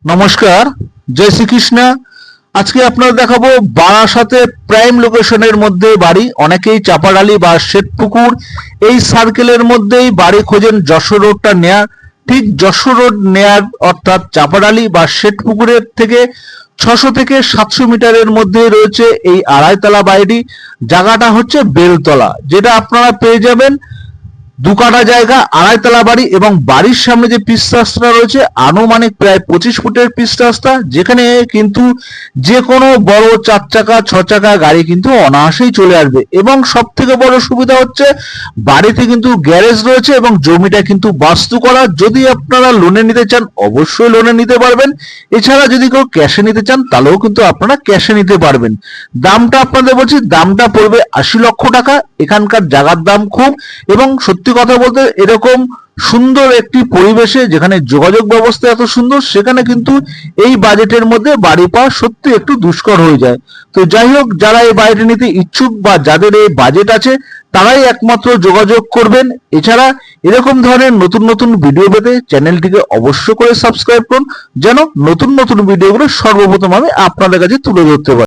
নমস্কার, জয় শ্রীকৃষ্ণ। আজকে আপনাদের দেখাবো বারাসাতে প্রাইম লোকেশনের মধ্যে বাড়ি। অনেকেই চাপাডালি বা শ্বেতপুকুর এই সার্কেলের মধ্যেই বাড়ি খোঁজেন যশোর রোডটা নেয়ার। ঠিক যশোর রোড নেয়ার অর্থাৎ চাপাডালি বা শ্বেতপুকুরের থেকে 600 থেকে 700 মিটারের মধ্যে রয়েছে এই আড়াইতলা বাড়িটি। জায়গাটা হচ্ছে বেলতলা, যেটা আপনারা পেয়ে যাবেন 2 কাঠা জায়গা, আড়াইতলা বাড়ি এবং বাড়ির সামনে যে পিচ রাস্তাটা রয়েছে আনুমানিক প্রায় 25 ফুটের পিচ রাস্তা, যেখানে কিন্তু যে কোনো বড় 4 চাকা 6 চাকা গাড়ি কিন্তু অনায়াসেই চলে আসবে। এবং সব থেকে বড় সুবিধা হচ্ছে বাড়িতে কিন্তু গ্যারেজ রয়েছে এবং জমিটা কিন্তু বাস্তু করা। যদি আপনারা লোনে নিতে চান অবশ্যই লোনে নিতে পারবেন, এছাড়া যদি কেউ ক্যাশে নিতে চান তাহলেও কিন্তু আপনারা ক্যাশে নিতে পারবেন। দামটা আপনাদের বলছি, দামটা পড়বে 80 লক্ষ টাকা। এখানকার জায়গার দাম খুব, এবং সত্যি কথা বলতে এরকম সুন্দর একটি পরিবেশে যেখানে যোগাযোগ ব্যবস্থা এত সুন্দর, সেখানে কিন্তু এই বাজেটের মধ্যে বাড়ি পাওয়া সত্যি একটু দুষ্কর হয়ে যায়। তো যাই হোক, যারা এই বাড়িটি নিতে ইচ্ছুক বা যাদের এই বাজেট আছে তারাই একমাত্র যোগাযোগ করবেন। এছাড়া এরকম ধরনের নতুন নতুন ভিডিও পেতে চ্যানেলটিকে অবশ্য করে সাবস্ক্রাইব করুন, যেন নতুন নতুন ভিডিওগুলো সর্বপ্রথম আমি আপনাদের কাছে তুলে ধরতে পারি।